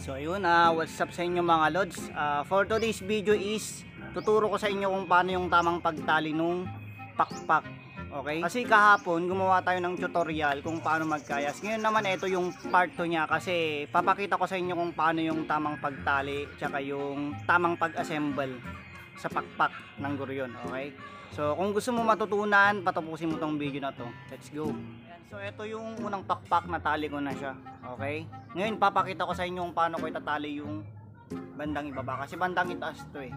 So ayun, what's up sa inyo mga lods. For today's video is tuturo ko sa inyo kung paano yung tamang pagtali nung pakpak. Okay? Kasi kahapon gumawa tayo ng tutorial kung paano magkayas. Ngayon naman ito yung part 2 niya kasi papakita ko sa inyo kung paano yung tamang pagtali tsaka yung tamang pag-assemble sa pakpak ng guryon. Okay? So kung gusto mo matutunan, patapusin mo tong video na to. Let's go. So ito yung unang pakpak, natali ko na siya. Okay? Ngayon papakita ko sa inyo kung paano ko itatali yung bandang ibaba kasi bandang itaas to eh.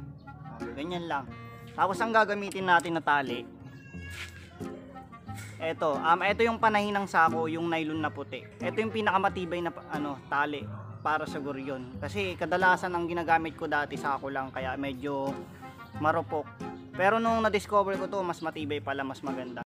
Okay, ganyan lang. Tapos ang gagamitin natin na tali, ito yung panahin ng sako, yung nylon na puti. Ito yung pinakamatibay na tali para sa guryon. Kasi kadalasan ang ginagamit ko dati sako lang kaya medyo marupok. Pero nung na-discover ko to, mas matibay pala, mas maganda.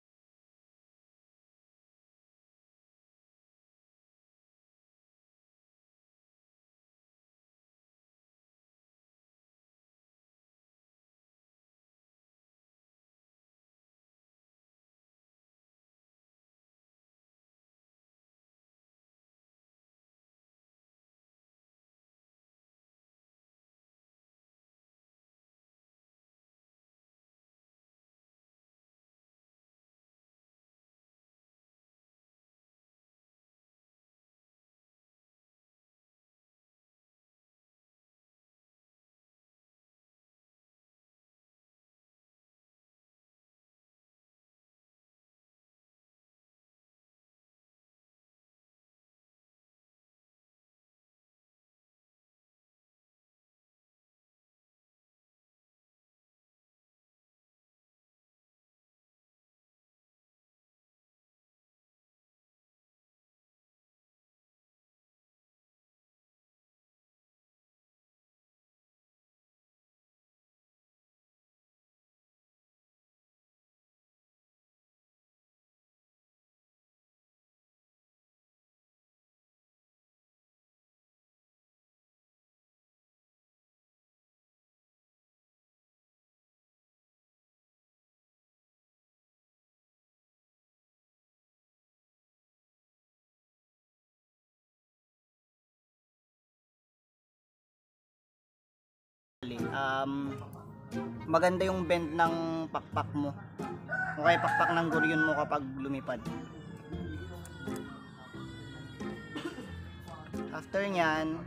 Maganda yung bend ng pakpak mo o kaya pakpak ng guryon mo kapag lumipad. After nyan,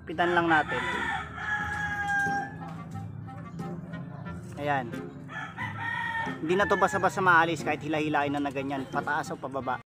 Pitan lang natin. Ayan. Hindi na to basa-basa maalis kahit hila-hilain na ganyan, pataas o pababa.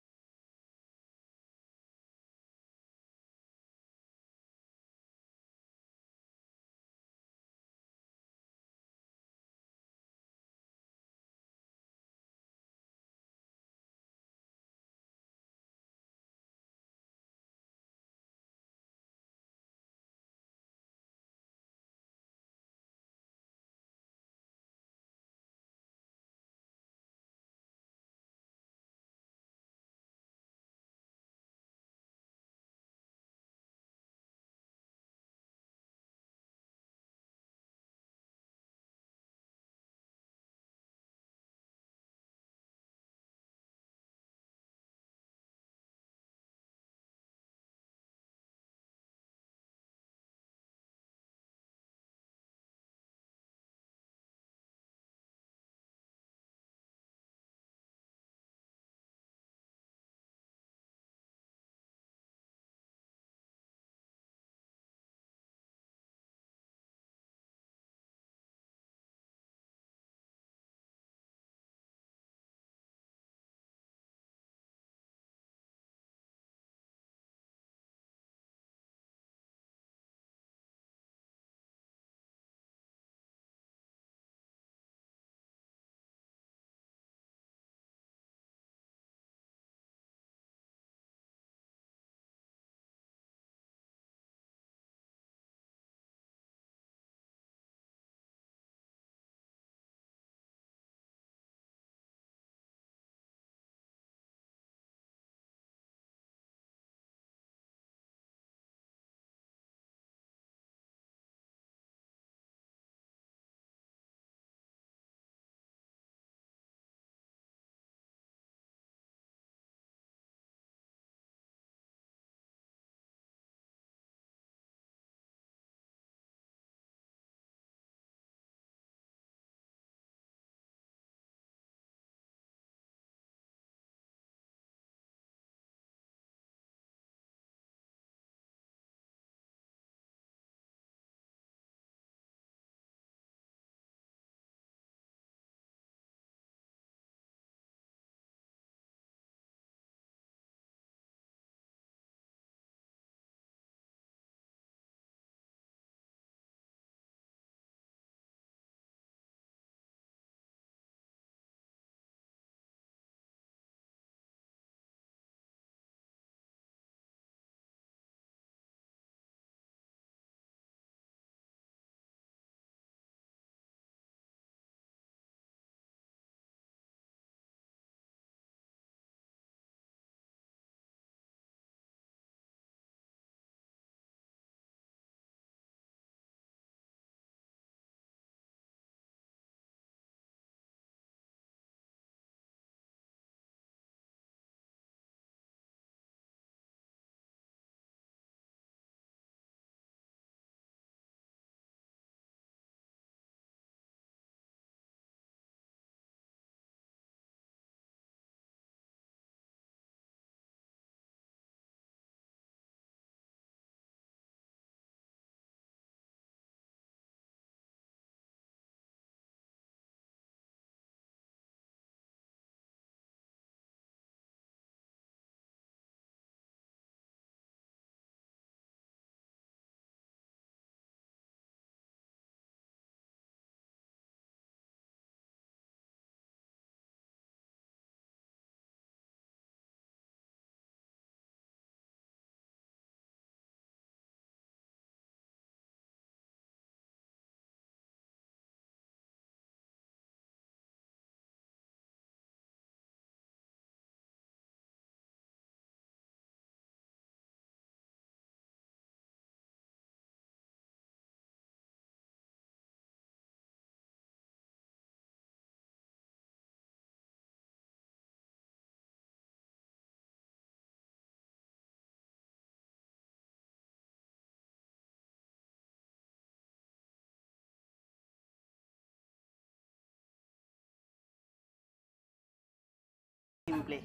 Simple.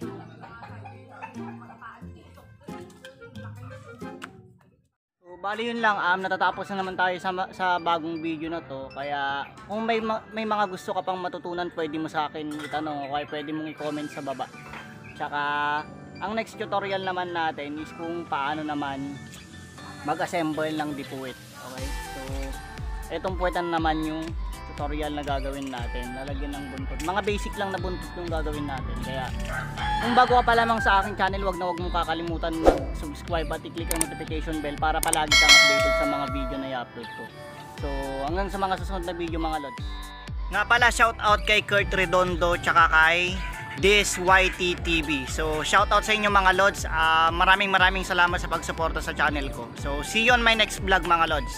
So, bali yun lang, natatapos na naman tayo sa bagong video na to. Kaya kung may mga gusto ka pang matutunan, pwede mo sa akin itanong o kaya pwede mong i-comment sa baba. Tsaka ang next tutorial naman natin is kung paano naman mag-assemble ng dipuwit. Okay? So etong puwetan naman yung tutorial na gagawin natin. Lalagyan ng buntot. Mga basic lang na buntot yung gagawin natin. Kaya kung bago ka pa lamang sa aking channel, wag mong kakalimutan mag-subscribe at i-click ang notification bell para palagi kang updated sa mga video na i-upload ko. So hanggang sa mga susunod na video mga lods. Nga pala, shout out kay Kurt Redondo tsaka kay ThisYTTV. So shout out sa inyo mga lods. Maraming salamat sa pagsuporta sa channel ko. So see you on my next vlog mga lods.